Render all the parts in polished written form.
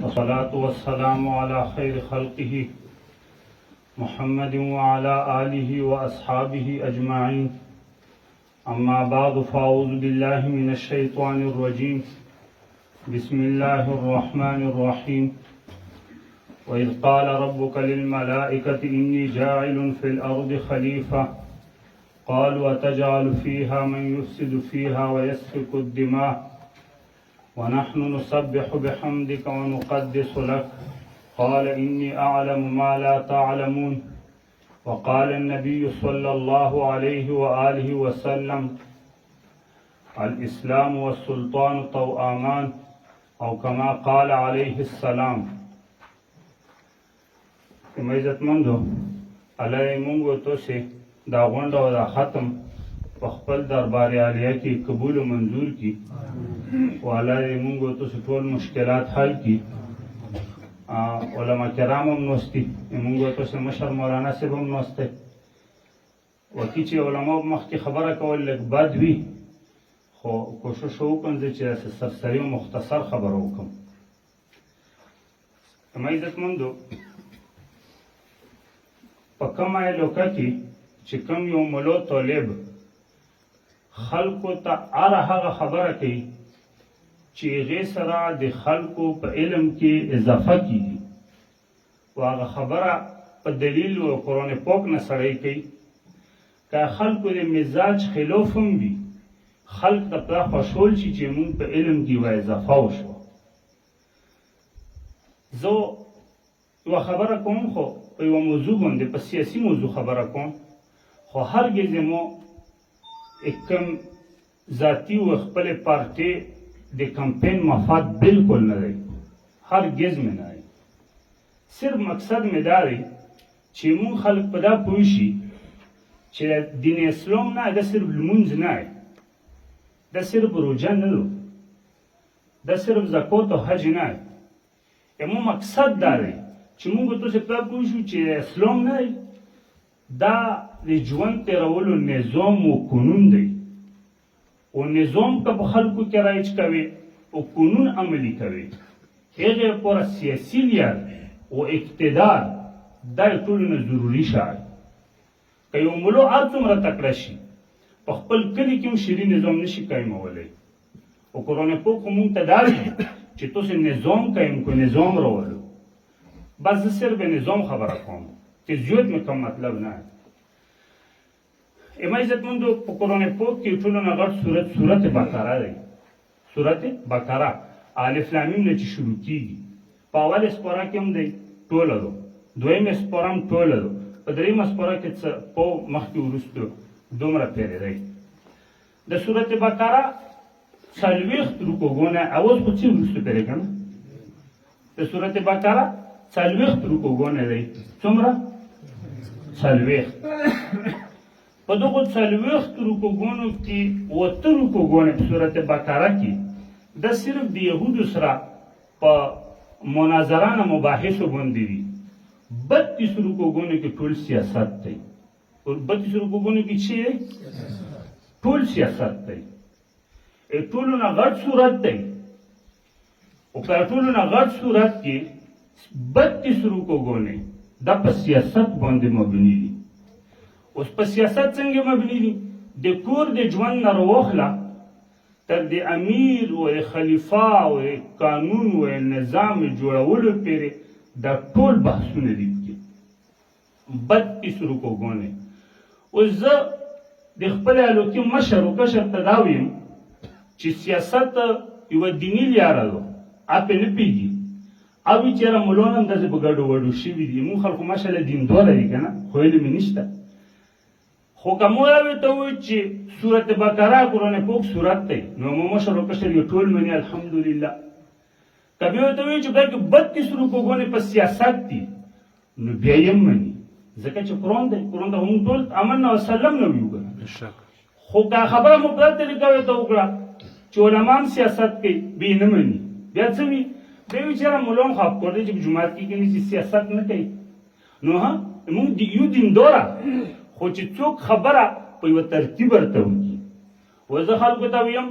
والصلاة والسلام على خير خلقه محمد وعلى آله وأصحابه أجمعين. أما بعد فأعوذ بالله من الشيطان الرجيم. بسم الله الرحمن الرحيم. وإذ قال ربك للملائكة إني جاعل في الأرض خليفة قالوا أتجعل فيها من يفسد فيها ويسفك الدماء ونحن نسبح بحمدك ونقدس لك قال إني أعلم ما لا تعلمون. وقال النبي صلى الله عليه وآله وسلم الإسلام والسلطان توأمان أو كما قال عليه السلام. عزت مندو علی مونږ تاسو دا غونډه او دا ختم په خپل دربار عالیه کې قبول او منظور کی او علی مونږ تاسو ټول مشکلات حل کی. علما کرام هم نوستي مونږ تاسو مشر مولانا صاحب هم نوسته وکی چې علما مخکې خبره کول لږ بد وي خو کوشش وکړم چې سرسري او مختصر خبره وکړم. عزت مندو په کومه علاقه کې چې کوم یو ملو طالب خلکو ته هغه خبره کوي چې هغې سره د خلکو په علم کې اضافه کیږي او هغه خبره په دلیل او قرآن پاک نه سړی کوي که خلکو د مزاج خلاف هم وي خلک ته پوره خوشحال شي چې مونږ په علم کې یوه اضافه وشوه. زه یوه خبره کوم خو په یوه موضوع باندې په سیاسي موضوع خبره کوم خو هرګز مو کوم ذاتي و خپل پارټي د کمپین مفاد بالکل نه دی، هرګز مې نه دی. صرف مقصد مې دا دی چې مونږ خلک په دا پوه شي چې دین اسلام نه دا صرف لمونځ نه دی، دا صرف روژه نه ده، دا صرف زکات او حج نه دی. مو مقصد دا دی چې مونږ تاسو په پوه شو چې اسلام نه دی دا د ژوند تېرولو نظام او قانون دی او نظام که په خلکو کې رایج کوي او قانون عملي کوي هغې لپاره سیاسي لیار او اقتدار دا ټولو نه ضروري شی. که یو ملو هر څومره تکړه شي په خپل کلي کې هم شرعي نظام نشي قایمولی او قرآن پاک خو مونږ ته دا وایي چې تاسو نظام قایم کړئ، نظام راولو. بس زه صرف به نظام خبره کوم چې زیات مې کوم مطلب نه. اما عزتمندو په قرآن پاک کې ټولو نه غټ سورت بقره دی. سورت بقره الف لام میم نه چې شروع کیږي په اول سپاره کې هم دی ټوله ده، دویم سپاره هم ټوله ده، په درېیمه سپاره کې څه په مخکې وروسته دومره پیرې دی. د سورت بقره 40 رکوګونه اوس خو څه وروسته پیرې که نه د سورت بقره 40 رکوګونه دی. څومره؟ 40. په دغو 40 رکوګونو کې 8 رکوګونه په سورت بقره کې دا صرف د یهودو سره په مناظره نه مباحثو باندې دي. 32 رکوګونو کې ټول سیاست دی. 32 رکوګونو کې څه دی؟ ټول سیاست دی. ټولو نه غټ صورت دی او په ټولو نه غټ صورت کې 32 رکوګونه دا په سیاست باندې مبني دي. اوس په سیاست څنګه مبني دي؟ د کور د ژوند نه راواخله تر د امیر و خلیفه او قانون و نظام جوړولو پورې دا ټول بحثونه دي پکې. 32 رکوګونه. اوس زه د خپل هلوکي مشر و کشر ته دا ویم چې سیاست یوه دیني لیاره ده، اپې نه پوهېږي او چېرې ملان هم داسې په ګډو وډو شوي دي. مونږ خلکو ماشاءالله دینداره دي که نه، خو علم یې نشته. خو که مو هغې ته ووایو چې سورت بقره قرآن پاک سورت دی نو مو مشر و کشر یې ټول مني الحمدلله. که بیا ورته ووایو چې خدای کې 32 رکوګونې په سیاست دي نو بیا یې هم مني ځکه چې قرآن دی. قرآن ته مونږ ټول امنا وسلم نه ویو که نه. خو که خبره مو په دې طریقه ورته وکړه چې علما هم سیاست کوي بیا یې نه مني بیا څه وي؟ بیا وایي چېرې ملا هم خاف کړی چې په جومات کې کیني چې سیاست نه کوي. نو مونږ یو دینداره خو چې څوک خبره په یوه ترتیب ورته وکړي. و زه خلکو ته ویم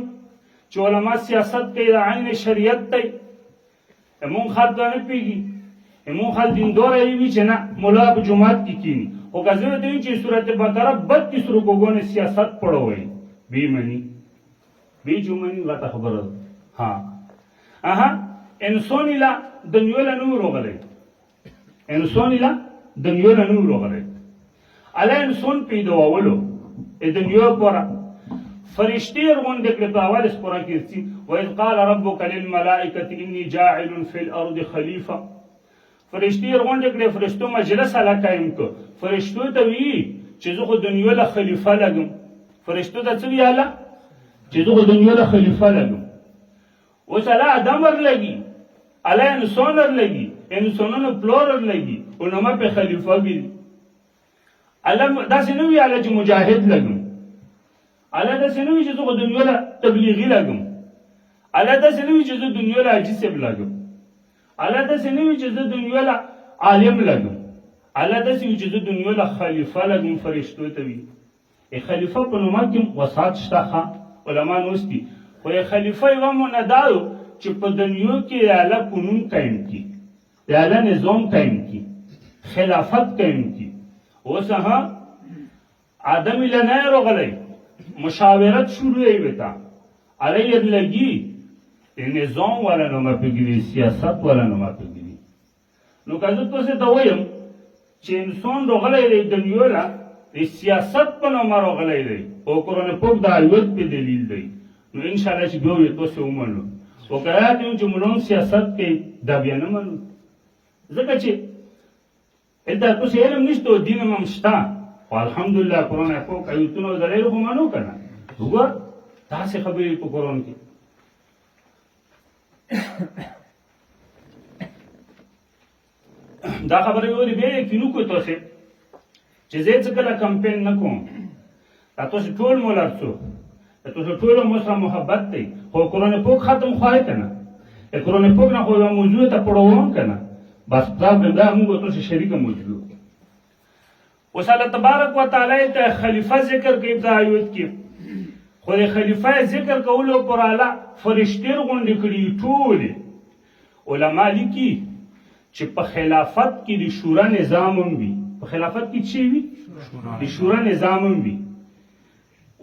چې علما سیاست کوي د عین شریعت دی امون خلک دا نه پیږي امون خلک دینداره وي چې نه مولا په جماعت کې کینی او که زه ته چې سورت بقره 32 رکوګونه سیاست پړوي بی منی بی جمعنی غټه خبره ها انسان لا دنیا له نور غلې انسان لا دنیا له نور غلې الا انسان پیدا ولو دنیا پورا فرشتي ورغونډه کړه په اول سپورا کې چې وإذ قال ربك للملائكة إني جاعل في الأرض خليفة فرشتي ورغونډه کړه فرشتو مجلس علا قائم کو فرشتو ته وی چې زه خو دنیا له خلیفہ لګم فرشتو ته څه ویاله چې زه خو دنیا له خلیفہ لګم اوس الا ادم ورلګي الا انسان ورلګي انسانونو پلور ورلګي او نو ما په خلیفہ ګي الا داسې نو ویاله چې مجاهد لګم الا داسې نو چې زه دنیا له تبلیغي لګم الا داسې نو چې زه دنیا له حاجي صاحب لګم الا داسې نو چې زه دنیا له عالم لګم الا داسې چې زه دنیا له خلیفہ لګم فرشتو ته وي خلیفہ په نوم کې وسات شته علما نوستي خو خلیفہ یو مندارو چې په دنیا کې اعلی قانون قائم کی اعلی نظام قائم کی خلافت قائم کی اوس آدم لنه راغلی مشاورت شروع وتا علی لګي نظام ولا نو مپګوي سیاست ولا نو مپګوي نو کله تاسو ته وایم چې انسان راغلی دی دنیا لا سیاست په نوم راغلی دی او قرآن پاک د آیت په دلیل دی نو ان شاء الله چې دوی تاسو ومنو او کله چې موږ سیاست کې دا بیا نه منو ځکه چې دا تاسو علم نشته دین هم شته الحمدلله قرآن پاک آیتونه دلیل خو منو کنه وګور تاسو خبرې په قرآن کې دا خبرې وری به کینو کو تاسو چې زه څه کله کمپین نه کوم تاسو ټول مولارڅو تاسو ټول مو سره محبت دی خو قرآن پاک ختم خوای کنه قرآن پاک نه خو موضوع ته پړوون کنه بس دا بنده موږ تاسو شریک موضوع اوس الله تبارک وتعالى ته خلیفہ ذکر کوي په آیت کې خو د خلیفہ ذکر کولو پر اعلی فرشتي غونډې کړي ټول علما لیکي چې په خلافت کې د شورا نظام هم وي په خلافت کې چی وي د شورا نظام هم وي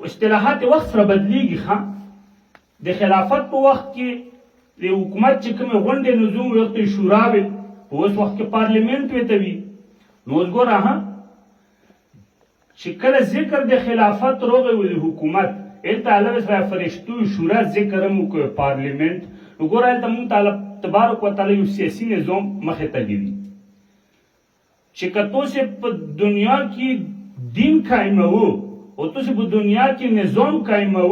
اصطلاحات وخت سره بدلیږي ښه د خلافت په وخت کې د حکومت چې کوم غونډې نظام وخت شورا وي اوس وخت کې پارلیمنت وته وي نو وګوره چې کله ذکر د خلافت روغه وي د حکومت الته الله سره فرشتو شورا ذکر مو کوي پارلیمنت وګوره الته مون تعالی تبارک وتعالى یو سیاسي نظام مخه ته دی چې کتو سے په دنیا کې دین قائمو او تو سے په دنیا کې نظام قائمو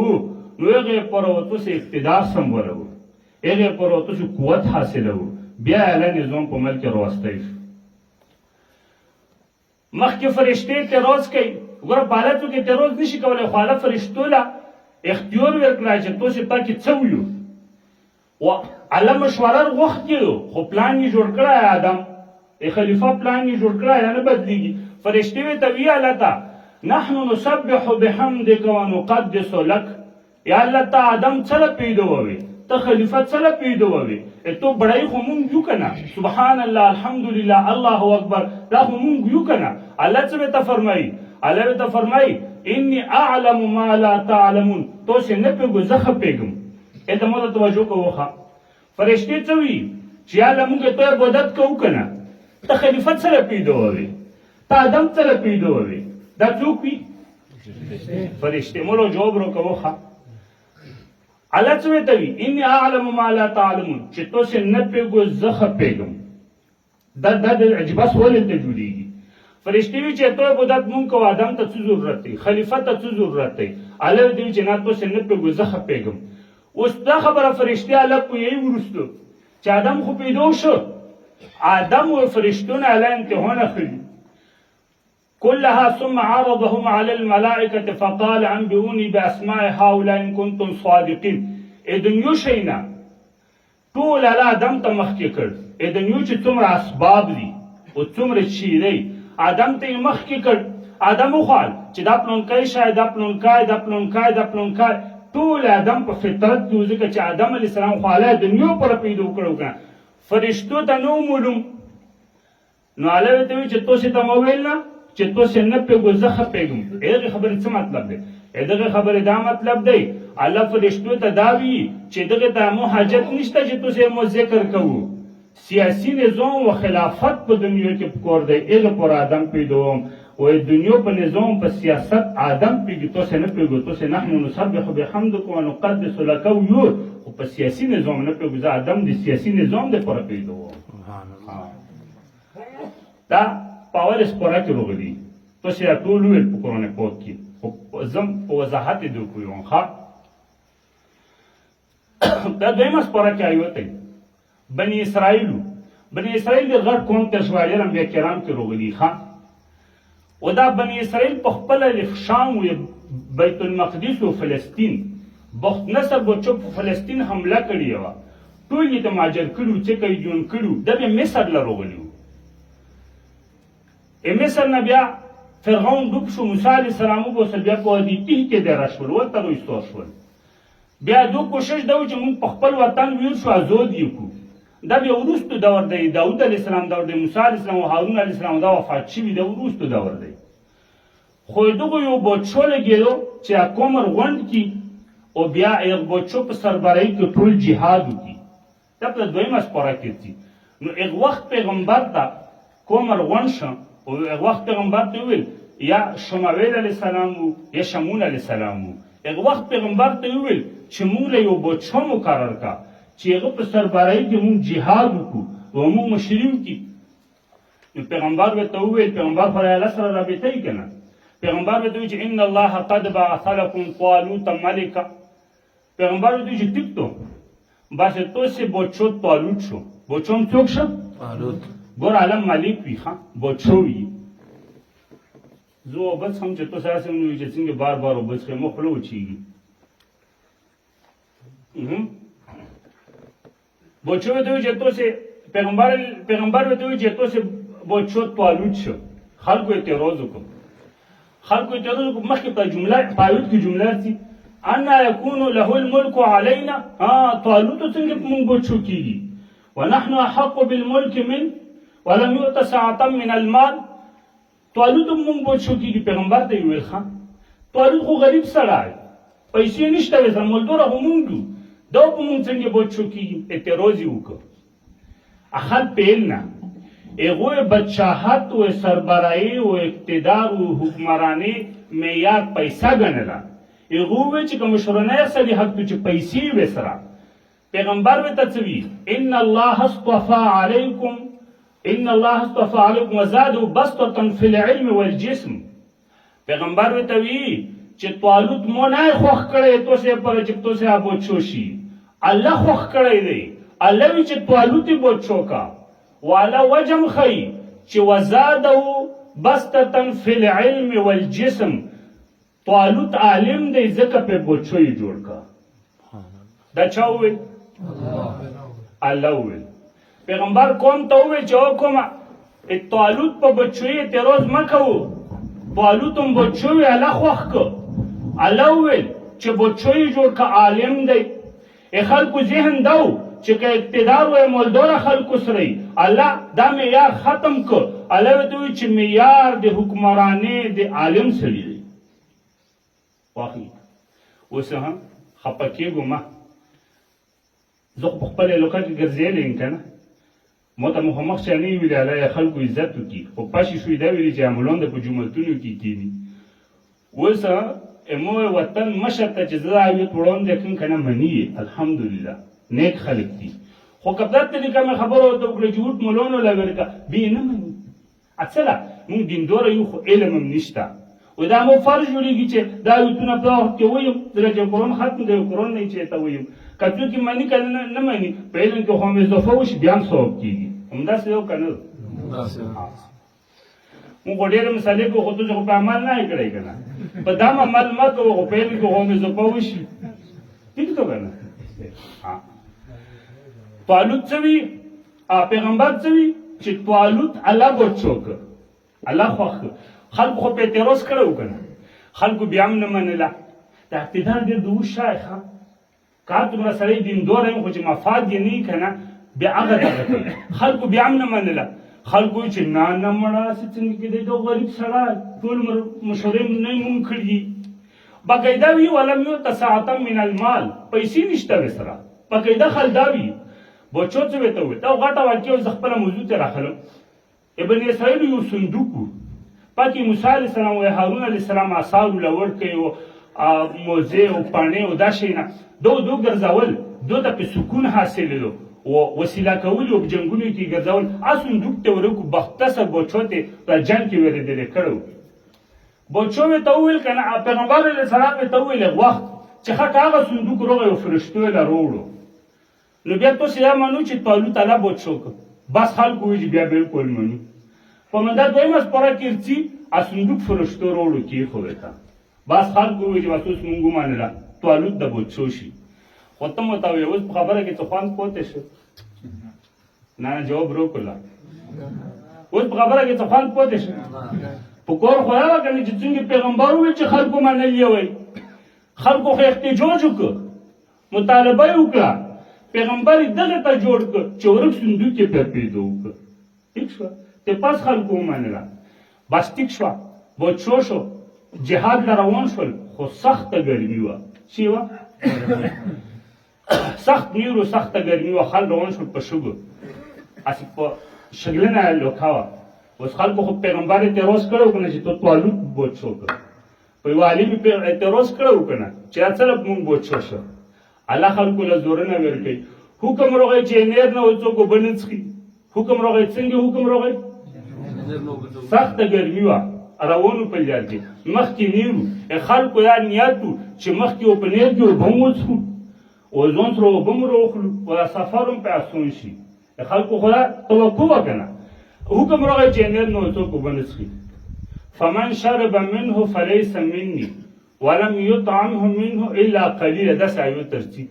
نو هغه پر او تو سے اقتدار سمولو هغه پر او تو سے قوت حاصلو بیا له نظام په ملک راوستای مخکې فرشته اعتراض کوي وګوره بالاتو کې اعتراض نشي کولای خو الله فرشتو لا اختیار ورکړای چې تو سے پکې څو یو او علم مشوره غوښتلو خو پلان یې جوړ کړی آدم خلیفہ پلان یې جوړ کړی نه بدلیږي فرشتي وی ته وی الله تا نحن نسبح بحمدك ونقدس لك یا الله تا آدم څه پیدا ووي ته خلیفہ څه پیدا ووي ته بڑای خو مونږ یو کنه سبحان الله الحمدلله الله اکبر دا خو مونږ یو کنه الله څه ته فرمایي الله ته فرمایي اني اعلم ما لا تعلمون تو څه نه پیګو زخه پیګم اته مو ته توجه کوه فرشتي څه وی چې الله مونږ ته عبادت کوو کنه ته خلیفہ سره پیدا ووي ته آدم سره پیدا ووي دا څوک وي فرشتي مولو جواب وکوه الله څه ته وی اني اعلم ما لا تعلمون چې تاسو نه پیګو زخه پیګم دا د عجباس ولې ته جوړیږي فرشتي وی چې ته عبادت مونږ کو آدم ته څه ضرورت دی خلیفہ ته څه ضرورت دی الله دې چې نه تاسو نه پیګو زخه پیګم اوس دا خبره فرشتي الله په یې ورستو چې آدم خو پیدا شو آدم وفرشتون على امتحان خلي كلها ثم عرضهم على الملائكة فقال أنبئوني بأسماء هؤلاء إن كنتم صادقين ادنيو شينا طول على آدم تمخكي كرد ادنيو چه تمر اسباب دي و تمر چي دي آدم تي مخكي كرد آدم وخوال چه دا پلونکای شاید دا پلونکای دا پلونکای دا پلونکای طول آدم په فطرت دوزه که چه آدم علیه السلام خواله دنیو پر پیدو کرو کنه فرشتو ته نو معلوم نو الله ته وی چې تاسو ته مو ویل نه چې تاسو نه پیګو زه خپېږم هغه خبره څه مطلب دی دغه خبره دا مطلب دی الله فرشتو ته دا وی چې دغه ته مو حاجت نشته چې تاسو مو ذکر کوو سیاسی نظام و خلافت په دنیا کې پکور دی هغه پر آدم پیدوم و دنیا په نظام په سیاست آدم پیږي تاسو نه پیږو تاسو نحنو نسبح بحمدک و نقدس لك یو او په سیاسی نظام نه پیږو آدم د سیاسی نظام د پر پیدوم دا پاول سپورا کې راغلي تاسو یا ټول ویل په قرآن پاک کې زم په وضاحت دې کوم ښه دا دویمه سپورا کې آیوته بني اسرائیل د غټ قوم ته شوالي انبیا کرام کې راغلي ښه و دا بني اسرائیل په خپل شام و بیت المقدس و فلسطین بخت نصر بچو په فلسطین حمله کړې و ټول یې د ماجر کړو چې کوي جون کړو د مصر له راغلي مصر نه بیا فرعون ډوب شو موسی علیه السلام په بیا په دې کې د راشول ورته وستو شول بیا دوی کوشش دا چې موږ په خپل وطن ویر شو آزاد یو دا بیا وروسته دور دی داود علیه السلام دور دی موسی علیه السلام او هارون علیه السلام دا وفات شوي دی وروسته دور دی خو دغه یو بچو لګېدو چې کومر غونډ کی او بیا یو بچو په سربرایی کې ټول جهاد وکړي دا په دویمه سپاره کې نو یک وخت پیغمبر ته کومر غونډ شو او یک وخت پیغمبر ته ویل یا شمویل علیه السلام یا شمون علیه السلام یک وخت پیغمبر ته ویل چې موږ یو بچو مقرر کا چې هغه په سربرایی کې موږ جهاد وکړو او موږ مشري وکړو نو پیغمبر ورته وویل پیغمبر پر الله سره رابطه یې کنه پیغمبر ورته وویل چې ان الله قد بعث لكم طالوت ملکا پیغمبر ورته وویل چې ټیک تو بس تاسو بچو طالوت شو بچو هم څوک شو طالوت ګور عالم ملک وي ښه بچو وي زه بس هم چې تاسو سره څنګه چې څنګه بار بار وبس خو مخ له وچیږي بچو ته وی چې تاسو پیغمبر ته وی چې تاسو بچو طالوت شو خلکو اعتراض وکړ مخکې په جمله طالوت کې جمله دي ان يكون له الملك علينا طالوت څنګه موږ بچو کیږي ونحن احق بالملك من ولم يؤت ساعه من المال طالوت موږ بچو کیږي پیغمبر ته ویل خان طالوت خو غریب سړی پیسې نشته وې مولدور همونګو دا په مونږ څنګه بچو کیږي اعتراض یې وکړ اخل پیل نه هغوی بادشاهت و سربرایی و اقتدار و حکمرانی معیار پیسه ګڼله هغوی چې کوم مشرانه سړي حق ته چې پیسې وې سره پیغمبر ورته څه وی ان الله اصطفى عليكم وزاده بسطة في العلم والجسم پیغمبر ورته وی چې طالوت مو نه خوښ کړی تاسو پر چې تاسو ابوچو شي الله خوښ کړی دی الله وی چې طالوت بوچو کا والا وجم خی چې وزاده بسطة في العلم والجسم طالوت عالم دی ځکه په بوچو یې جوړ کا دا چا وی الله وی پیغمبر کوم ته وی چې کومه طالوت په بوچو یې اعتراض مکو طالوت هم بوچو یې الله خوښ کو الله ویل چې بچو یې جوړ کا عالم دی خلکو ذهن دو چې که اقتدار و مولدور خلکو سره الله دا معیار ختم کو الله وی چې معیار د حکمرانی د عالم سره دی واقعي اوس هم خپکیږم ما زه په خپل لوکا کې ګرځېلم کنه مته محمد شانی ویل الله خلکو عزت وکي او پاشي شوې دا ویل چې عملون د په جملتونو کې کیږي اوس امو وطن مشر ته چې زه ایت وړاندې کوم کنه منی الحمدلله نیک خلق دي خو کبدت دې کوم خبرو ته وکړي چې وټ مولونو لګرکا به نه مني اصله موږ دیندور یو خو علم هم نشته و دا مو فرض جوړیږي چې دا ایتونه په وخت کې وایو درجه قرآن ختم دی قرآن نه چې ته وایو کله چې منی کنه نه مني په علم کې خو مې اضافه وشي بیا هم ثواب کیږي همداسې یو کنه موږ ډېر مسالې کو خو ته په عمل نه کړی کنه په دام عمل ما کوو په دې کې هم زه پوښي ٹھیک تو کنه طالوت څوی پیغمبر څوی چې طالوت الله بچوک الله خو خلق خو په اعتراض کړو کنه خلق بیا هم نه منله د اقتدار د دوه شایخه کار دومره سړی دیندور هم خو چې مفاد یې نه کنه بیا هغه دغه کوي خلکو بیا هم نه منله خلکو چې نه مړه هسې څنګه کېدی دا غریب سړی ټول مشورې نه مونږ کړي باقاعده وي ولم یؤت ساعة من المال پیسې نشته ورسره باقاعده خل دا وي بچو څه ورته وویل دا غټه واقعه زه خپله موضوع ته راخلم ابن اسرائیل یو صندوق و پکې موسی علیه السلام او هارون علیه السلام اثار له ورکوي او موزې او پاڼې او دا شیونه دو ګرځول دو ته په سکون حاصلېدو او وسیله کول او په جنګونو کې ګرځول صندوق ته ورکو بختصر بچو ته په جنګ کې ورېدلې کړو بچو ته وویل که نه پیغمبر علیه السلام ته وویل وخت چې خټ هغه صندوق راغی او فرشتو یې له راوړو نو بیا تاسو دا منو چې طالوت الله بچو که بس خلکو وایي چې بیا بالکل منو په منده دویمه سپاره کې ارڅي صندوق فرشتو راوړو کېښودې ته بس خلکو وایي چې بس اوس مونږ ومنله طالوت د بچو شي خو ته مو ته وایې اوس په خبره کې څه خوند پاتې شو نه جواب راکړله اوس په خبره کې څه خوند پاتې شو په کور خو هغه کنه چې څنګه پیغمبر وویل چې خلکو منلي وای خلکو خو احتجاج وکړ مطالبه یې وکړه پیغمبر یې دغه ته جوړ کړ چې ورک صندوق یې پرې پیدا وکړ ټیک شوه ته پس خلکو ومنله بس ټیک شوه بچو شو جهاد له روان شول خو سخته ګرمي وه څه وه سخت نیر و سخت ګرمي وه خلک روان شول په شګو هسې په شګلنه لوکه وه اوس خلکو خو پیغمبر اعتراض کړی که نه چې تو طالوت بچو که په یوه عالم یې اعتراض کړی که نه چې دا څرنګه مونږ بچو شو الله خلکو له زورونه ورکوي حکم راغی چې نیر نه څوک اوبه نه څښي حکم راغی څنګه حکم راغی سخته ګرمي وه روانو په لار کې مخکې نیر و خلکو دا نیت و چې مخکې و په نیر کې اوبه هم وڅښو او ځان سره اوبه هم راوخلو او سفر هم پې اسان شي خلکو خو دا توقع وه که نه حکم راغی چې نیر نه څوک اوبه نه څښي فمن شرب منه فلیس مني ولم یطعمه منه الا قلیلا داسې ایو ترتیب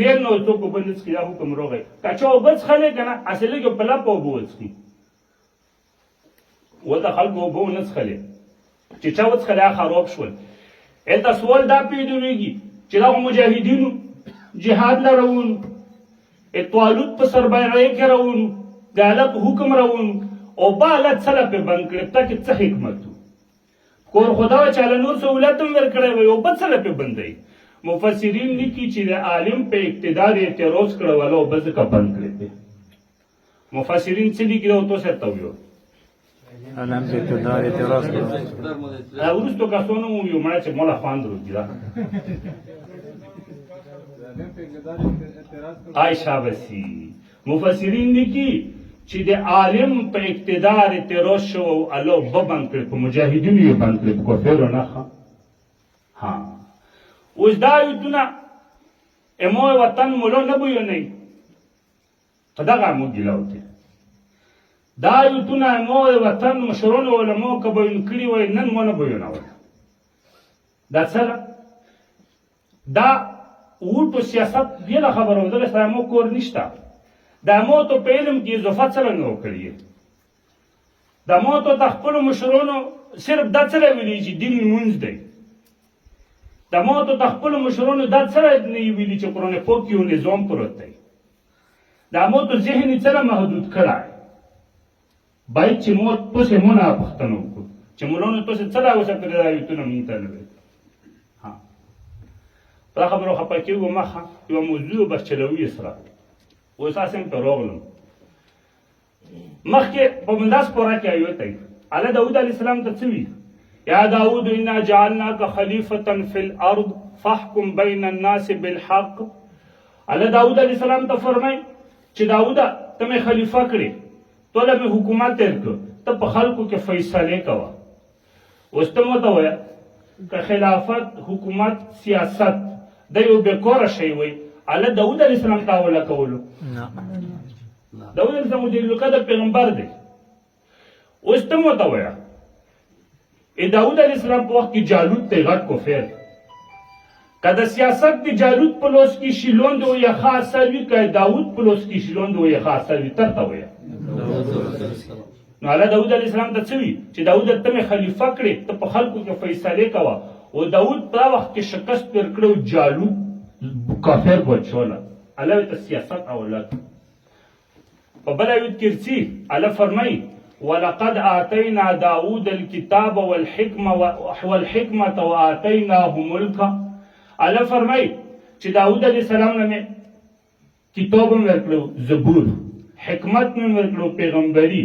نیر نه څوک اوبه نه څښي دا حکم راغی که چا اوبه څښلی که نه هسې لږې په لپه اوبه وڅښي و د خلکو اوبه ونه څښلې چې چا وڅښلې هغه خراب شول هلته سوال دا پیدوېږي چې دغو مجاهدینو جهاد له روانو طالوت په سربیرۍ کې روانو د الله په حکم روانو اوبه الله څه له پې بند کړې ته کې څه حکمت و کور خو دا وه چې الله نور سهولت هم ورکړی وی اوبه څه له پې بندوي مفسرین لیکي چې د عالم په اقتدار اعتراض کړی وله اوبه ځکه بند کړې پې مفسرین څه لیکي دا تاسو ته ویو عالم په اقتدار اعتراض کړی وروستو کسانو مو ویو مړه چې موله خوند روکي دا آی شابسي مفسرین لیکي چې د عالم په اقتدار اعتراض شو او الله اوبه بند کړې په مجاهدینو یې بند کړې په کفارو نه ها اوس دا ایتونه امو وطن مولو نه بیانوي په دغه مو ګیله وکړي دا ایتونه امو وطن مشرونو علماو که بیان کړي وای نن ونه بیانول دا څه دا وټو سیاست بېله خبره و دغه سره مو کور نشته د موتو په علم کې اضافه څرنګه وکړي د موتو ته خپلو مشرونو صرف دا څه ویلي چې دین لمونځ دی د موتو ته خپلو مشرونو دا څه نه ویلي چې قرآن پاک کې یو نظام پروت دی د موتو ذهن یې څه محدود کړی باید چې موت تاسې مونه پوښتنه وکړو چې مولانو تاسې څه راوسه کړې دا ایتونه مونږ ته نه ویل په دا خبرو خفه کېږو مخه یوه موضوع بس چلوي سره اوس اسیم ته راغلم مخکې په همدا سپاره کې ایت دی الله داود علیه السلام ته څه وي یا داود انا جعلناک خلیفة فی الارض فاحکم بین الناس بالحق الله داود علیه السلام ته فرمایي چې داوده ته مې خلیفه کړې تو له مې حکومت تېر کړ ته په خلکو کې فیصلې کوه اوس ته مو ته وایه که خلافت حکومت سیاست دا یو بېکاره شی وی الله داود علیه السلام ته حواله کولو داود علیه السلام د لقب پیغمبر دی اوس ته مو ته وایه داود علیه السلام په وخت کې جالوت ته غټ کفر که د سیاست د جالوت په لوس کې شیلوند او یخا اثر وي که داود په لوس کې شیلوند او یخا اثر وي ته وایه نو الله داود علیه السلام ته څه وي چې داود ته مې خلیفه کړې ته په خلکو کې فیصلې کوه او داود په وخت کې شکست ورکړی جالوت کافر بچوله الله ته سیاست اولاد په بل آیت کې څه الله فرمایي ولقد آتینا داوود الكتاب والحکمة وآتیناه ملکا. الله فرمایي چې داوود علیه السلام نه کتاب هم ورکړو، زبور، حکمت مې ورکړو، پیغمبري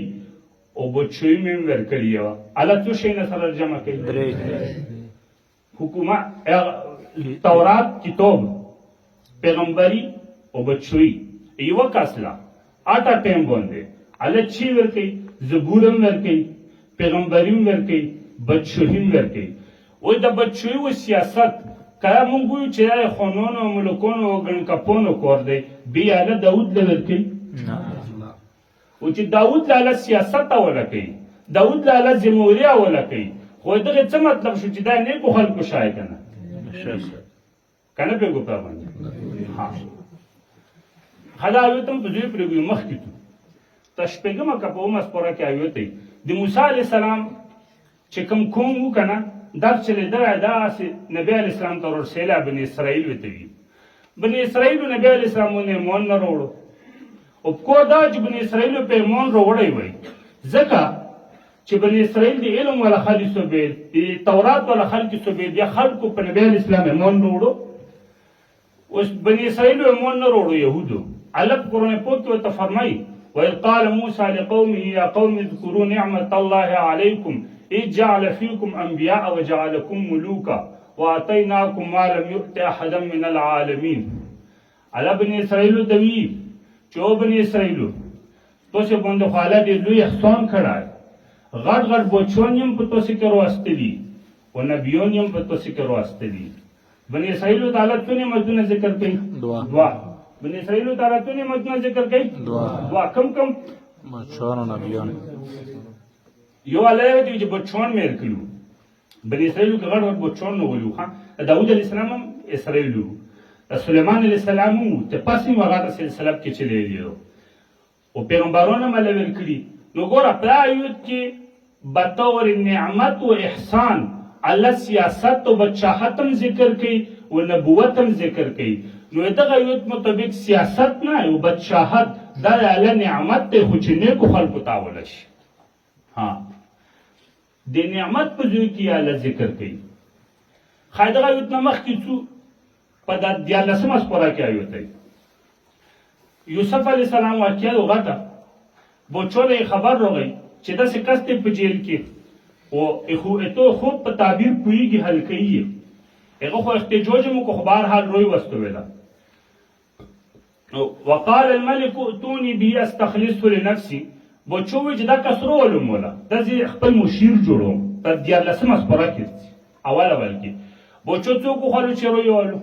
او بچوي مې ورکړي وه. الله څو شی نه سره جمع کوي؟ حکومت، تورات، کتاب، پیغمبري او بچوي یوه کسله اټه ټایم باندې الله چی ورکوي؟ زبور هم ورکوي، پیغمبري هم ورکوي، بچوي هم ورکوي. وایي د بچوي و سیاست که مونږ وایو چې دا خانانو او ملکانو او ګڼکپانو کار دی، بیا الله داود له ورکوي؟ و چې داود له الله سیاست اوله کوي، داود له الله ذمهوري اوله کوي، خو دغه څه مطلب شو چې دا نیکو خلکو شای که نه پوهېږو په باندې. دا آیت هم په دوی پرېږدو مخکې ځو ته شپږمه که په اومه سپاره کې آیت دی د موسی علیه السلام چې کوم قوم و که نه دا چلېدلی داسې نبي علیه السلام ته ورسېلی بني اسرائیل ورته وي. بني اسرائیلو نبي علیه السلام باندې ایمان نه راوړو. او کور دا چې بني اسرائیلو په ایمان راوړی وی ځکه چې بني اسرائیل د علم والا خلک سو بیل، د تورات والا خلک سو بیل، بیا خلکو په نبي علیه السلام ایمان راوړو. اوس بني اسرائیلو ایمان نه راوړو یهودو. الله په قرآن پاک کې ورته فرمایي وإذ قال موسى لقومه يا قوم اذكروا نعمة الله عليكم إذ جعل فيكم أنبياء وجعلكم ملوكا وآتيناكم ما لم يؤت أحدا من العالمين. الله بني اسرائیلو ته وی چې او بني اسرائیلو تاسو باندې خو الله ډېر لوی احسان کړی، غټ غټ بچیان یې هم په تاسو کې راوستلي او نبیان یې هم په تاسو کې راوستلي. بني اسرائیلو ته الله څو نعمتونه ذکر کوي؟ دوه. بني اسرائیلو ته الله څو نعمتونه ذکر کوي؟ دوه. کم بچیان او نبیان. یو الله یې دی چې بچیان مې ورکړي. بني اسرائیلو کې غټ غټ بچیان نه ولي. داود علیه السلام هم اسرائیلو، سلیمان علیه السلام هم ته پسې هم هغه سلسله کې چلېدلی او پیغمبران هم الله ورکړي. نو ګوره په آیت کې بطور نعمت و احسان الله سیاست و بچاحت هم ذکر کوي و نبوت هم ذکر کوي. نو دغه آیت مطابق سیاست نه او بچاحت دا د الله نعمت دی، خو چې نیکو خلکو ته اوله شي. د نعمت په ځای کې الله ذکر کوي. ښایي دغه آیت نه مخکې څو په 14مه سپاره کې آیت دی. یوسف علیه السلام واقعه یو غټه بچوله یې خبر راغی چې داسې کس دی په جیل کې او تو خوب په تعبیر پوهېږي حل کوي یې هغه خو احتجاج مو کو خو بهرحال روی وستویله. وقال الملك ائتوني به استخلصه لنفسي. بچو وی چې دا کس رولم وله داسې خپل مشیر جوړوم. په 14مه سپاره کې اول کې بچو څوک وخوړل چې روی والو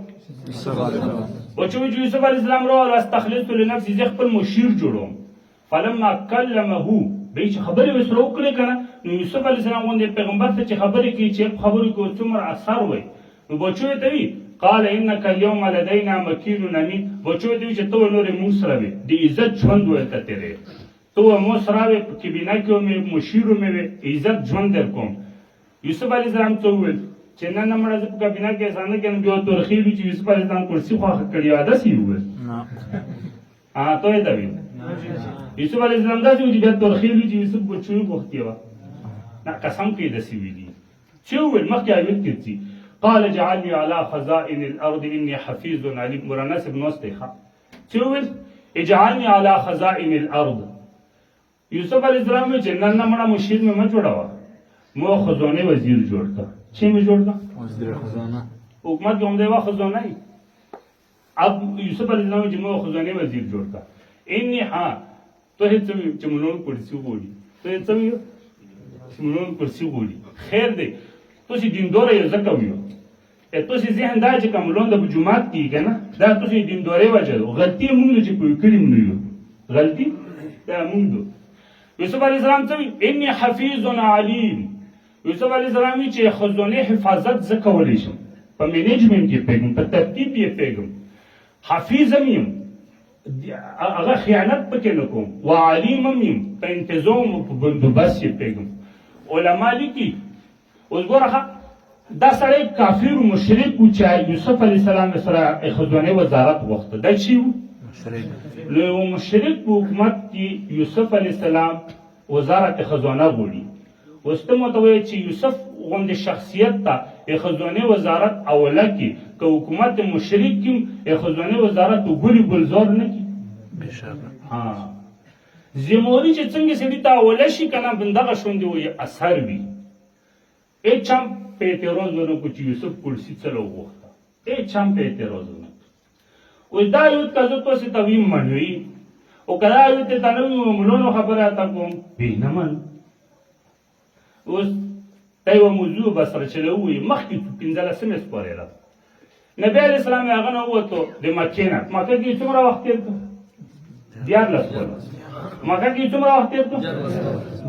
بچو وی چې یوسف علیه السلام راوړل استخلصه لنفسي زه خپل مشیر جوړوم. فلما كلمه به چې خبرې وسره وکړې که نه نو یوسف علیه السلام غوندې پیغمبر ته چې خبرې کوي چې خبرې کوي څومره اثر وی. نو بچو یې ته وي قال انك اليوم لدينا مكين امين. بچو یې ته وي چې ته نورې مونږ سره وې د عزت ژوند ورته تېرې ته مو سره وې په کابینه کې مې مشیر مې وې عزت ژوند در کوم. یوسف علیه السلام ته وویل چې نه نه مړه زه په کابینه کې اسانه کې بیا تورخېږي چې یوسف علیه السلام کرسي خواښه کړې وه داسې یې وویل ته یې ته ویل یوسف علیه السلام داسې و چې بیا تورخېږي چې یوسف بچوي غوښتې وه نه قسم کوي داسې ویلي چې وویل مخکې آیت کې ځي قال اجعلني على خزائن الارض اني حفیظ علیم. مولانا صاحب ناست دی چې وویل اجعلني على خزائن الارض. یوسف علیه السلام ویل چې نه نه مړه مشیر مې مه جوړوه مو خزانه وزیر جوړ کړه. چی مې جوړ کړه؟ وزیر خزانه. حکومت کې همدې وه خزانه یې. اب یوسف علیه السلام چې مو خزانه وزیر جوړ کړه. اني ته هېڅ چې ملون کرسي غواړي ته هېڅ چې ملون کرسي غواړي خیر دی تاسې دینداره یې ځکه ویو تاسې ذهن دا چې که ملون د په جومات کېږي که نه دا تاسې دیندارۍ وجه ده غلطي یې مونږ ده چې پوه کړي مو نه یو غلطي دا مونږ ده. یوسف علیه السلام څه وي اني حفیظ علیم. یوسف علیه السلام وی چې خزانې حفاظت زه کولی شم په منیجمنټ کې پوهېږم په ترتیب یې پوهېږم حفیظ هم یم هغه خیانت پکې نه کوم و علیم هم یم په انتظام او په بندوبست یې پوهېږم. علما لیکي اوس ګوره دا سړی کافر و مشرک و چې یوسف علیه السلام سره خزانې وزارت غوښته دا چی و نو یو مشرک په حکومت کې یوسف علیه السلام وزارت خزانه غوړي. اوس ته ماته وایې چې یوسف غوندې شخصیت ته د خزانې وزارت اوله کې که حکومت مشرک کې د خزانې وزارت وګوري ګلزار نه کړي. زموري چې څنګه سړي ته اوله شي که نه بندغه شونډې وایي اثر وي. هیچ هم په اعتراض ونه کړو چې یوسف کرسي څه وغوښته. هیچ هم په اعتراض ونه کړو. اوس دا یو که زه تاسې ته ویم منوي او که دا یو ته ته نه ویم ملونو خبره ته کوم بې نه منو. اوس دا یوه موضوع به سره چې ووایي مخکې 15مې سپارې ده نبي علیه السلام هغه نه ووتو د مکې نه. مکه کې څومره وخت تېر کړو؟ 14 کاله. مکه کې څومره وخت تېر کړو؟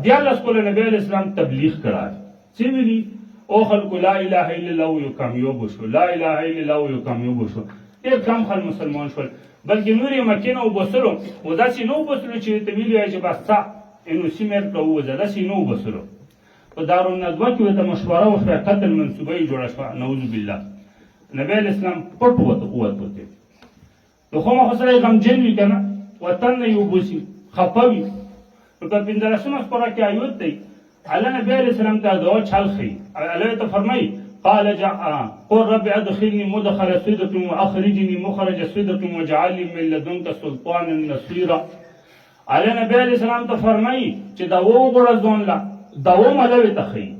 14 کاله نبي علیه السلام تبلیغ کړی. څه ویلي؟ او خلکو لا اله الا الله ویو کامیاب وشو، لا اله الا الله ویو کامیاب وشو. ډېر کم خلک مسلمان شول بلکې نور یې مکې نه وباسلو. او داسې نه وباسلو چې ورته ویلي وای چې بس څه انو سیمې ته ووځه. داسې نه وباسلو. په دارالندوه کې ورته مشوره وشوه قتل منصوبه یې جوړه شوه نعوذ بالله. نبی علیه السلام پټ ووت. نو خو سره یې غمجن وي که نه وطن نه یې وباسي خفه وي. نو په 15مه سپاره کې آیت دی الله نبی علیه السلام ته دعا چل ښیي. الله ته فرمایي قال قل رب ادخلني مدخل صدق واخرجني مخرج صدق واجعل لي من لدنك سلطانا نصيرا. الله نبی علیه السلام ته فرمایي چې دا وغوړه ځون لا دا ملوي ته ښیي.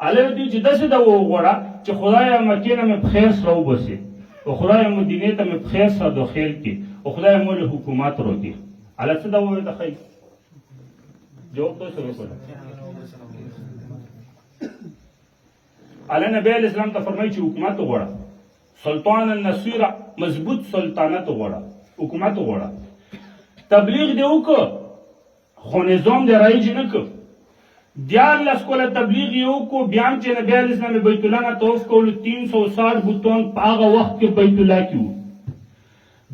الله دې چې داسې دا وغوړه چې خدای مکې نه مې په خیر سره وباسي او خدای مدینې ته مې په خیر سره داخل کړي او خدای مو له حکومت راکړي. الله څه دا ووایي ته ښیي؟ جواب تاسو وکړه. الله نبی علیه السلام ته فرمایي چې حکومت وغواړه سلطان النصیر مضبوط سلطنت وغواړه حکومت وغواړه. تبلیغ دې وکړه خو نظام دې رایج نه کړ. 14 کاله تبلیغ یې وکړو بیا هم چې نبی علیه السلام بیت الله نه طواف کولو 360 بوتان په هغه وخت کې بیت الله کې وو.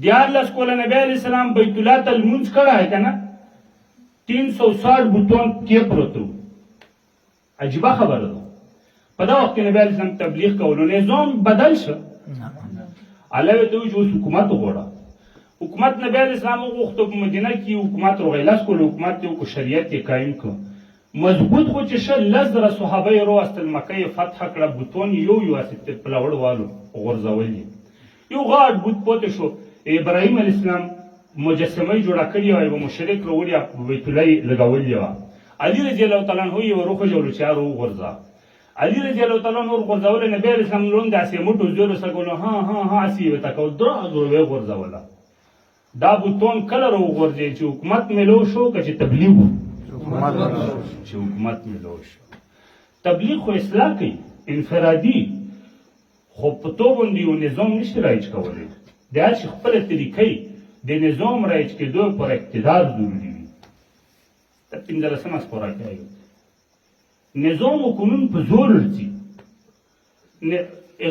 14 کاله نبی علیه السلام بیت الله ته لمونځ کړی که نه 360 بوتان کې پروت وو. عجیبه خبره ده. په دا وخت کې نبی علیه السلام تبلیغ کولو نظام بدل شو. الله ورته وایي چې اوس حکومت وغواړه. حکومت نبی علیه السلام وغوښته په مدینه کې حکومت راغی. 10 کاله حکومت یې وکړو شریعت یې قایم کړ مضبوط. خو چې شل 10 صحابه یې راوستل مکه یې فتح کړه بوتون یو پلوړ والو غورځول یې. یو غاټ بوت پاتې شو. ابراهیم علیه السلام مجسمه یې جوړه کړې وه یوه مشرک راوړي په بیت الله یې لګولې وه. علي رضی الله تعالی عنه یې وروخوځولو چې هغه وغورځه. علي رضی الله تعالی عنه ورغورځوله. نبی علیه السلام لوند داسې موټو زورو سره کولو ها هسې یې ورته کول درازو یې غورځوله. دا بوتون کله راوغورځېد چې حکومت میلو شو که چې تبلیغ چې حکومت میلو شو. تبلیغ خو اصلاح کوي انفرادي خو په تو باندې یو نظام نشي رایج کولی. د هر شي خپله طریقې د نظام رایج کېدو پر اقتدار ضروري وي. د 15مه سپاره کې آیو نظام و قانون په زور ورځي.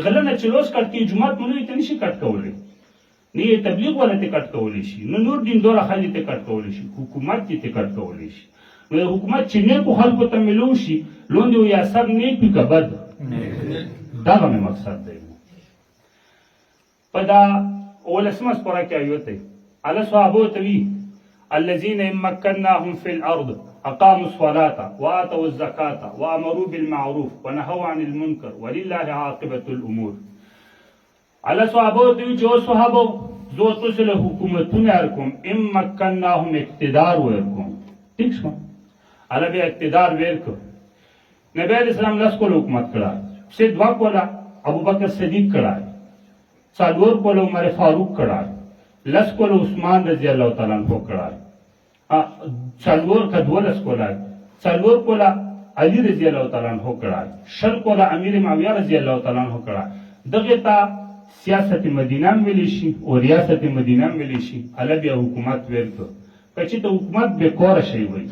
غله نه چې لوس کټ کې جماعت مونږ ته نشي کټ کولی نه یې تبلیغ ولا ته کټ کولی شي نه نور دیندار خلک ته کټ کولی شي حکومت ته کټ کولی شي. نو حکومت چې نیکو خلکو ته ملو شي لوند یو اثر نیک وي که بد دغه مې مقصد دی. په دا 15مه سپاره کې آیت دی الله صحابو ته وی الذين مكناهم في الارض اقاموا الصلاه واتوا الزكاه وامروا بالمعروف ونهوا عن المنكر ولله عاقبه الامور. الله صحابو ته وی چې صحابو زه تاسو له حکومتونه ورکوم ام مكناهم اقتدار ورکوم. ٹھیک شو الله بیا اقتدار ورکو. نبی علیہ السلام 10 کاله حکومت کړه. سه 2 کاله ابوبکر صدیق کړه. 4 کاله عمر فاروق کړه. 10 کاله عثمان رضی الله تعالی عنہ کړه. 4 کاله 4 کاله علی رضی الله تعالی عنہ کړه. 6 کاله امیر معاویه رضی الله تعالی عنہ کړه. دغه ته سیاست مدینه ویل شي او ریاست مدینه ویل شي. الله بیا حکومت ورکو. کچې ته حکومت به کور شي وي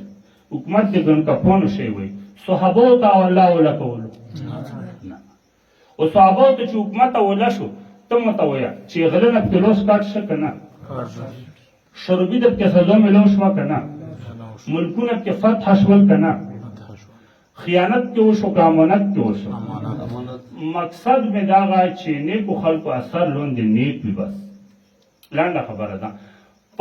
حکومت دې ګن کپونو شي وي صحابه ته الله ولا کولو او صحابه ته چې حکومت ولا شو ته مته ویا چې غلنه په لوس کاټ شي کنه شربي د کې سزا ملو شو کنه ملکونه کې فتح شول کنه خیانت کې وشو امانت کې وشو. مقصد مې دا غا چې نیکو خلکو اثر لوند نیک وي. بس لانډه خبره ده.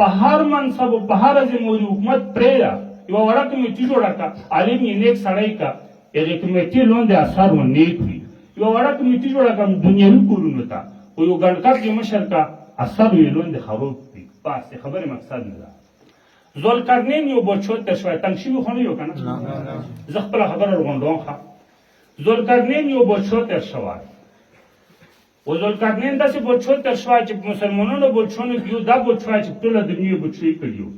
په هر منصب او په هر جمهوري حکومت پرېږده یوه وړه کمیټي جوړه کړه عالم یې نیک سړی کړه هغې کمیټې لاندې اثر و نیک وي یوه وړه کمیټي جوړه کړه دنیوي کورونو ته خو یو ګڼکټ یې مشر کړه اثر یې لاندې خراب وي بس د خبرې مقصد نه ده ذوالقرنین یو بچو تر شوی تنګ شوي خو نه یو که نه زه خپله خبره ورغونډوم ښه ذوالقرنین یو بچو تر شوی و ذوالقرنین داسې بچو تر شوی چې په مسلمانانو بچونو کې یو دا بچوی چې ټوله دنیا بچوي کړي وو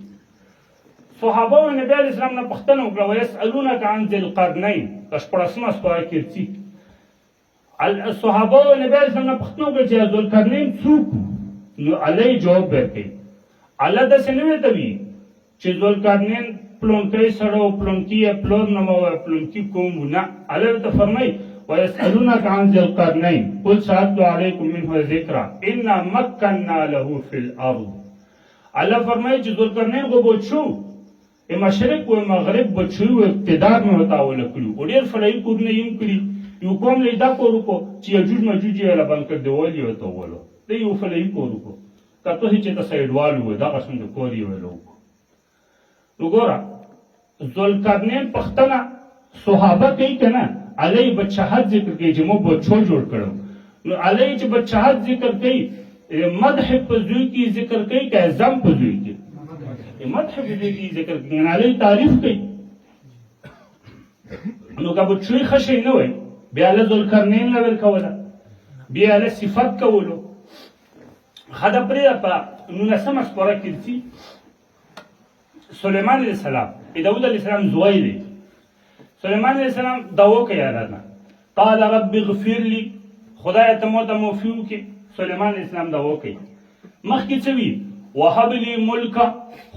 صحابه و نبی علیه السلام نه پوښتنه وکړه ویسألونک عن ذی القرنین په شپاړسمه سپاره کې ځي صحابه و نبی علیه السلام نه پوښتنه وکړه چې ذوالقرنین څوک نو علی جواب ورکوي الله داسې نه ورته وي چې ذوالقرنین پلونکی سړی و پلونکي یې پلور نومه و پلونکي قوم و نه الله ورته فرمایي ويسألونك عن ذي القرنين قل سأتلو عليكم منه ذكرا إنا مكنا له في الأرض الله فرمایي چې ذوالقرنین خو بچو مشرق و مغرب بچو و اقتدار مې متاوله کړي او ډېر فلایي کورونه یې هم کړي یو قوم له دا کور وکړو چې یجوج مجوج یې له بند کړ دیوال یې ورته وولو دی یو فلایي کور وکړو که تاسې چې ته سایډوال وو دغه څومره کور یې ویلو وکړو نو ګوره ذوالقرنین پښتنه صحابه کوي که نه علی بچهت ذکر کوي چې موږ بچو جوړ کړو نو علی چې بچهت ذکر کوي مدح په زوی کې ذکر کوي که زم په زوی کې مدح په زوی کې ذکر کوي علی تعریف کوي نو که بچوی ښه شی نه وای بیا له ذوالقرنین نه ورکوله بیا له صفت کولو ښه ده پرېږده په 19مه سپاره کې ځي سلیمان علیه السلام داود علیه السلام زوی دی سلیمان علیه السلام دعا کوي الله نه قال رب اغفر لي خدای ته مو ته معافي وکړي سلیمان علیه السلام دعا کوي مخکې څه وي وهب لي ملکا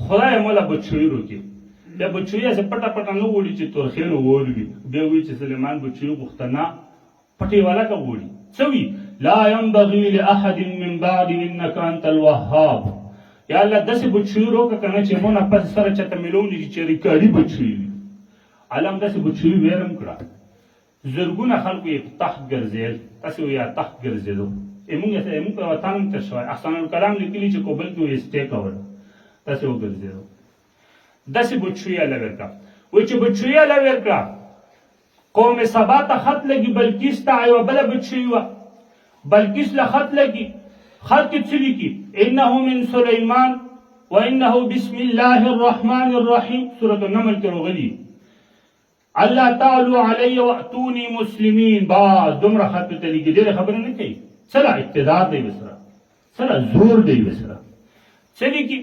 خدای مولا بچوي روکي بیا بچوي هسې پټه پټه نه غواړي چې تورخېل اور وي بیا وایي چې سلیمان بچوي غوښته نه پټې والا که غواړي څه وي لا ينبغي لأحد من بعد انك انت الوهاب یا الله داسې بچوي روکه که نه چې مو نه پس سره چاته میلون شي چې ریکارډي بچوي وي الله هم داسې بچوي ویرم کړه زرګونه خلکو یې تخت ګرځېدل تاسې وایي تخت ګرځېدو موږ په وطن هم تېر شوی احسان الکلام لیکلي چې کوبل کې وایي سټې کوله داسې وګرځېدو داسې بچوي الله ورکړه وایي چې بچوي الله ورکړه قوم سبا ته خط لګي بلقیس ته یوه بله بچوي وه بلقیس له خط لګي خط کې څه لیکي انه من سلیمان وانه بسم الله الرحمن الرحیم سورة النمل کې راغلي الله تعالو علی واتونی مسلمین باز دومره خط ته لیکي ډېرې خبرې نه کوي څه له اقتدار دی ورسره څه له زور دی ورسره څه لیکي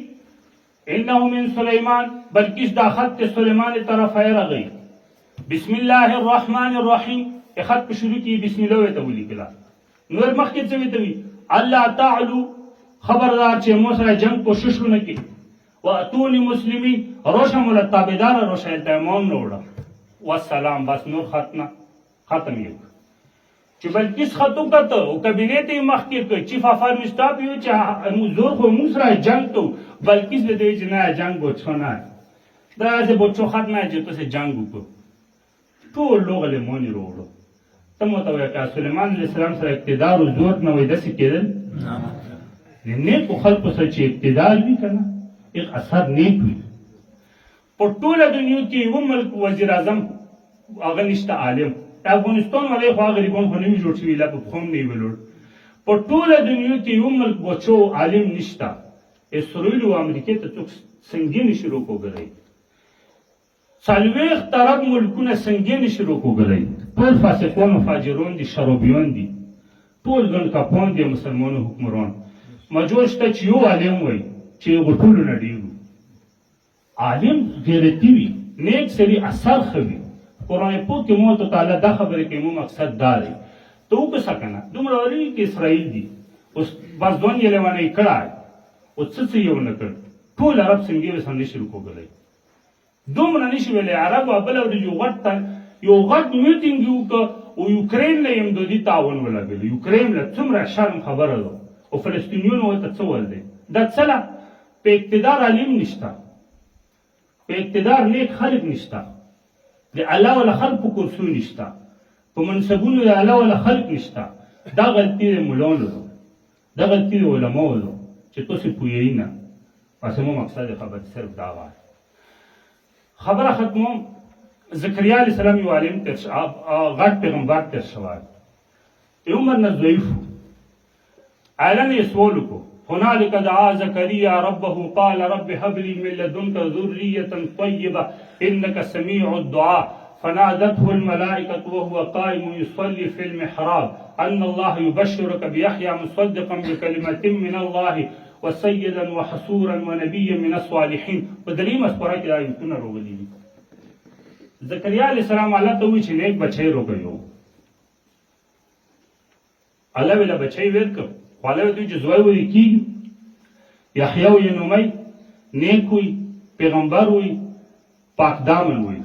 انه من سلیمان بلقیس دا خط سلیمان طرفه راغی بسم الله الرحمن الرحیم خط په شروع کې بسم الله ته ولیکله نور مخکې څه ویته وي الله تعالو خبردار چې مو سره جنگ کوشش ونه کړي واتونی مسلمین روشه مولا تابعدار روشه التمام نه وړه والسلام بس نور ختم یو چې بلقیس خط وکړه او کابینې ته یې مخکې کړ چیف اف آرمی سټاف یې چې زور خو موږ سره جنګ کوو بلقیس به دوی چې نه جنګ بچو نه داسې بچو خط نه چې تاسې جنګ وکړو ټول لوغه لیمونې راوړو ته مو ته وایه که سلیمان علیه السلام سره اقتدار و زور نه وای داسې کېدل د نیکو خلکو سره چې اقتدار وي که نه یک اثر نیک وي په ټوله دنیا کې یو ملک وزیر اعظم هغه نشته عالم افغانستان ولې خو غریبان خو نه وي جوړ شوي لا په پښو هم نه وي ولاړ په ټوله دنیا کې یو ملک بچو عالم نشته اسرائیل او امریکې ته څوک سنګین شروع وګرځي څلوېښت طرف ملکونه سنګین شروع وګرځي ټول فاسقان او فاجرون دي شرابیان دي ټول ګنډکپان دي مسلمانو حکمران مجبور شته چې یو عالم وایي چې هغو ټولو نه ډېر عالم غیرتي وي نیک سړي اثر ښه وي قرآن پاک کې مو ته تعالی دا خبرې کوي مو مقصد دا دی ته وکړه که نه دومره ولې کې اسرائیل دي اوس بس دوه یې لیونی کړی او څه یې ونه کړ ټول عرب سنګې اوس هم نشي وکړلی دومره نشي ویلی عربو بله ورځ یو غټ میټینګ یې وکړه او یوکرین له یې امدادي تعاون ولګوي یوکرین له څومره شرم خبره ده او فلسطینیانو ورته څه ول دی دا څه له په اقتدار عالم نشته په اقتدار نیک خلک نشته د الله ولا خلق په کرسو نشته په منصبونو د الله ولا خلق نشته دا غلطي د مولانو ده دا غلطي د علماو ده چې تاسې پوهیږئ نه اسمو مقصد خبر صرف دا وای خبره ختمو زکریا علیہ السلام یو عالم تر غټ پیغمبر تر شوی عمر نه ضعیف عالم یې سوال وکړو هنالك دعا زكريا ربه قال رب هب لي من لدنك ذرية طيبة إنك سميع الدعاء فنادته الملائكة وهو قائم يصلي في المحراب أن الله يبشرك بيحيى مصدقا بكلمة من الله وسيدا وحصورا ونبيا من الصالحين بدریم اسپورا کې آیتونه راغلي دي زکریا علیہ السلام الله ته وی چې نیک بچی روکيو الله ویله بچی ورکړ خو دوی چې زوی وری کیږي یحیی یې نومي نیک وي پیغمبر وي پاک دامن وي